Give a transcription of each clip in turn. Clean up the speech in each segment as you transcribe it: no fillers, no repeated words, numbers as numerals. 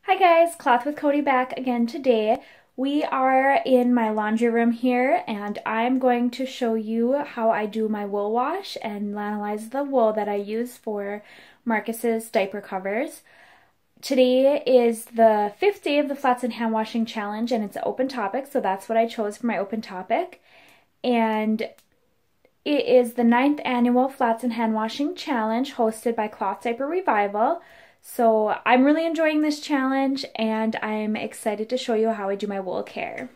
Hi guys, Cloth with Cody back again today. We are in my laundry room here and I'm going to show you how I do my wool wash and analyze the wool that I use for Marcus's diaper covers. Today is the 5th day of the Flats and Handwashing Challenge and it's an open topic, so that's what I chose for my open topic. And it is the 9th Annual Flats and Handwashing Challenge hosted by Cloth Diaper Revival. So I'm really enjoying this challenge and I'm excited to show you how I do my wool care.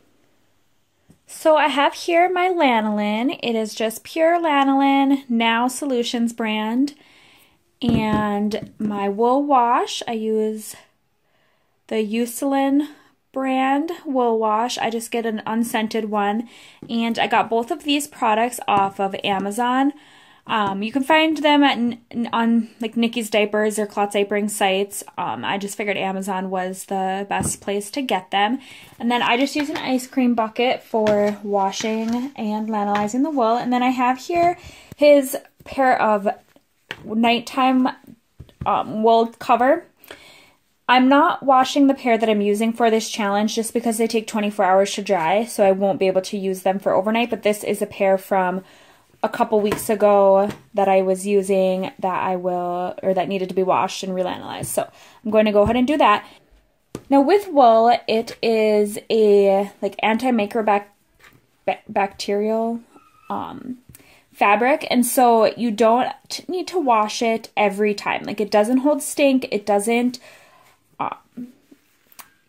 So I have here my lanolin. It is just pure lanolin, Now Solutions brand. And my wool wash, I use the Eucerin brand wool wash. I just get an unscented one. And I got both of these products off of Amazon. You can find them on like Nikki's Diapers or Cloth Diapering sites. I just figured Amazon was the best place to get them. And then I just use an ice cream bucket for washing and lanolizing the wool. And then I have here his pair of nighttime wool cover. I'm not washing the pair that I'm using for this challenge just because they take 24 hours to dry, so I won't be able to use them for overnight. But this is a pair from a couple weeks ago that I was using that needed to be washed and relanolized. So I'm going to go ahead and do that. Now with wool, it is a like antimicrobacterial fabric, and so you don't need to wash it every time. Like it doesn't hold stink, it doesn't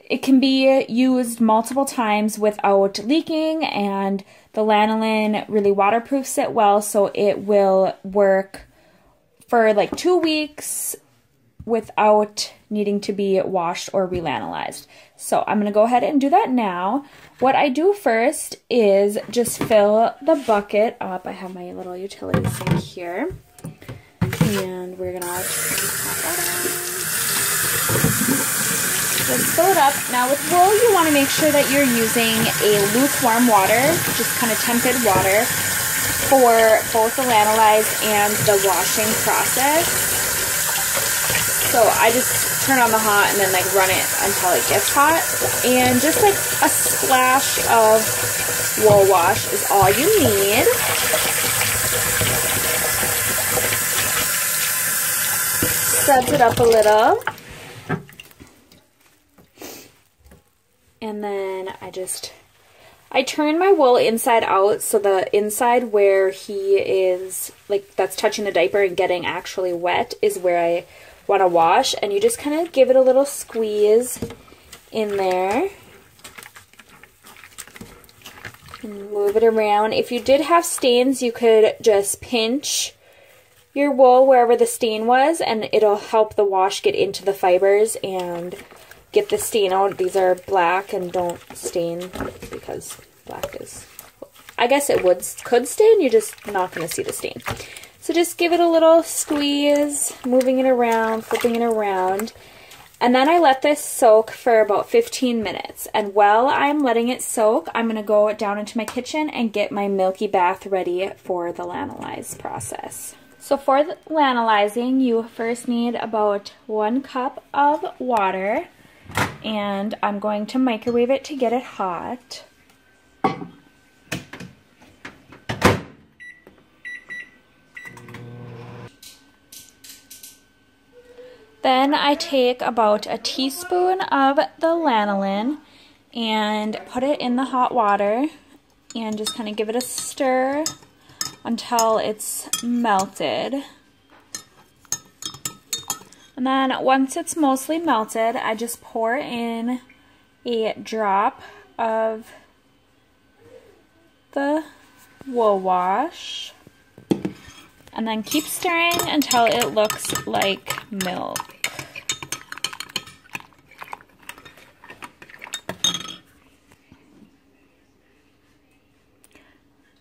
it can be used multiple times without leaking, and the lanolin really waterproofs it well, so it will work for like 2 weeks without needing to be washed or relanolized. So I'm going to go ahead and do that now. What I do first is just fill the bucket up. I have my little utility sink here, and we're going to pop that on. Just fill it up. Now with wool, you want to make sure that you're using a lukewarm water, just kind of tempered water, for both the lanolized and the washing process. So I just turn on the hot and then like run it until it gets hot. And just like a splash of wool wash is all you need. Suds it up a little. And then I turn my wool inside out, so the inside where he is, like, that's touching the diaper and getting actually wet is where I want to wash. And you just kind of give it a little squeeze in there. And move it around. If you did have stains, you could just pinch your wool wherever the stain was, and it'll help the wash get into the fibers and get the stain out. These are black and don't stain because black is, I guess it could stain, you're just not going to see the stain. So just give it a little squeeze, moving it around, flipping it around. And then I let this soak for about 15 minutes. And while I'm letting it soak, I'm going to go down into my kitchen and get my milky bath ready for the lanolize process. So for the lanolizing, you first need about 1 cup of water. And I'm going to microwave it to get it hot. Then I take about a teaspoon of the lanolin and put it in the hot water and just kind of give it a stir until it's melted. And then once it's mostly melted, I just pour in a drop of the wool wash and then keep stirring until it looks like milk.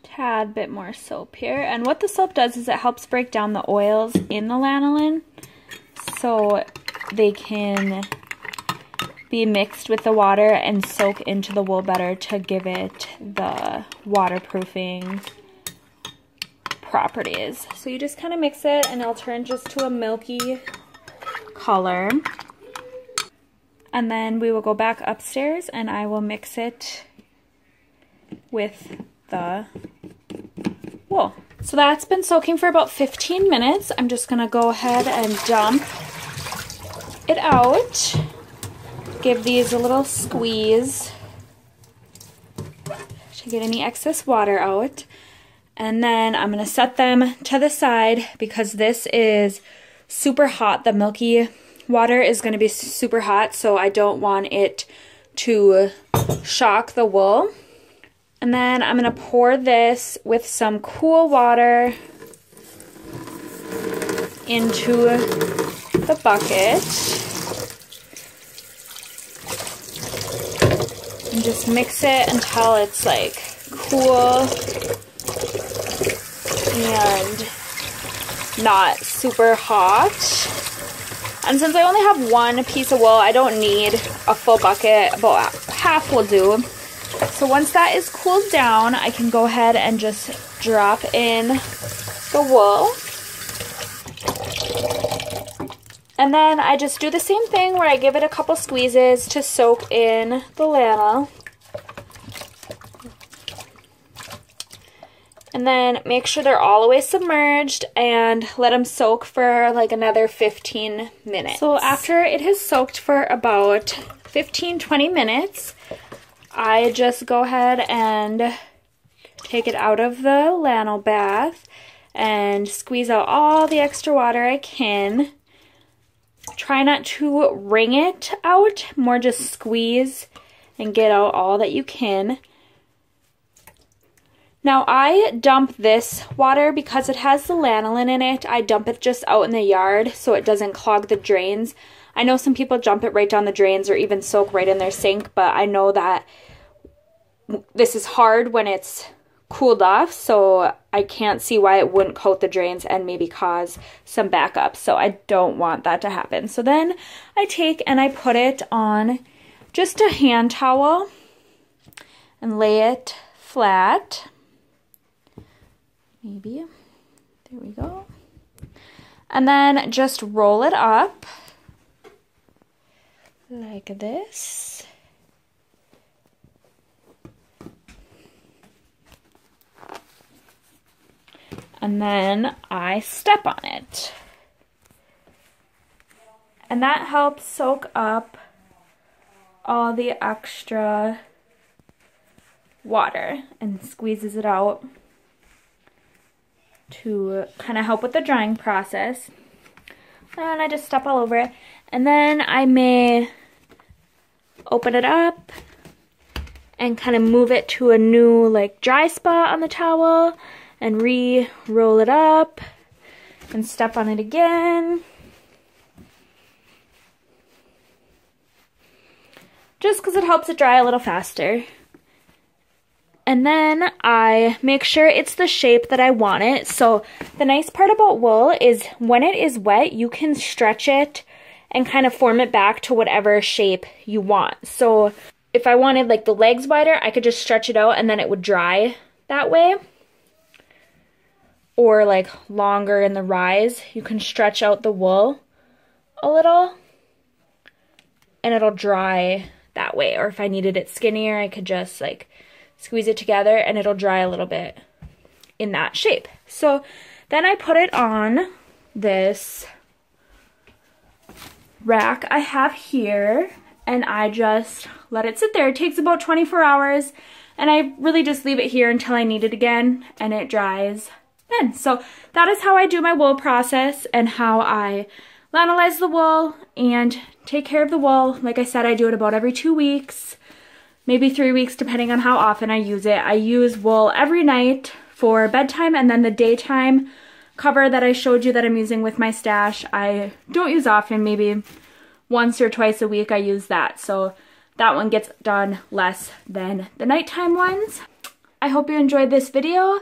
Tad bit more soap here. And what the soap does is it helps break down the oils in the lanolin, so they can be mixed with the water and soak into the wool better to give it the waterproofing properties. So you just kind of mix it and it'll turn just to a milky color. And then we will go back upstairs and I will mix it with the wool. So that's been soaking for about 15 minutes. I'm just gonna go ahead and dump it out. Give these a little squeeze to get any excess water out. And then I'm gonna set them to the side because this is super hot. The milky water is gonna be super hot, so I don't want it to shock the wool. And then I'm gonna pour this with some cool water into the bucket. And just mix it until it's like cool and not super hot. And since I only have one piece of wool, I don't need a full bucket, about half will do. So once that is cooled down, I can go ahead and just drop in the wool. And then I just do the same thing where I give it a couple squeezes to soak in the lano. And then make sure they're all the way submerged and let them soak for like another 15 minutes. So after it has soaked for about 15-20 minutes, I just go ahead and take it out of the lano bath and squeeze out all the extra water I can. Try not to wring it out, more just squeeze and get out all that you can. Now I dump this water because it has the lanolin in it. I dump it just out in the yard so it doesn't clog the drains. I know some people dump it right down the drains or even soak right in their sink, but I know that this is hard when it's cooled off, so I can't see why it wouldn't coat the drains and maybe cause some backup. So I don't want that to happen. So then I take and I put it on just a hand towel and lay it flat. Maybe. There we go. And then just roll it up like this. And then I step on it. And that helps soak up all the extra water and squeezes it out to kind of help with the drying process. And I just step all over it. And then I may open it up and kind of move it to a new like dry spot on the towel and re-roll it up and step on it again. Just because it helps it dry a little faster. And then I make sure it's the shape that I want it. So the nice part about wool is when it is wet, you can stretch it and kind of form it back to whatever shape you want. So if I wanted like the legs wider, I could just stretch it out and then it would dry that way. Or like longer in the rise, you can stretch out the wool a little and it'll dry that way. Or if I needed it skinnier, I could just like squeeze it together and it'll dry a little bit in that shape. So then I put it on this rack I have here and I just let it sit there. It takes about 24 hours and I really just leave it here until I need it again and it dries then. So that is how I do my wool process and how I lanolize the wool and take care of the wool. Like I said, I do it about every 2 weeks. Maybe 3 weeks depending on how often I use it. I use wool every night for bedtime and then the daytime cover that I showed you that I'm using with my stash, I don't use often, maybe once or twice a week I use that. So that one gets done less than the nighttime ones. I hope you enjoyed this video.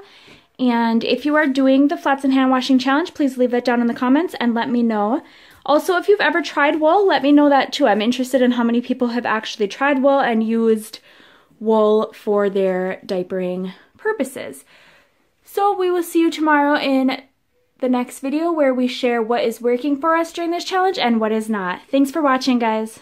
And if you are doing the Flats and Hand Washing Challenge, please leave that down in the comments and let me know. Also, if you've ever tried wool, let me know that too. I'm interested in how many people have actually tried wool and used wool for their diapering purposes. So we will see you tomorrow in the next video where we share what is working for us during this challenge and what is not. Thanks for watching, guys.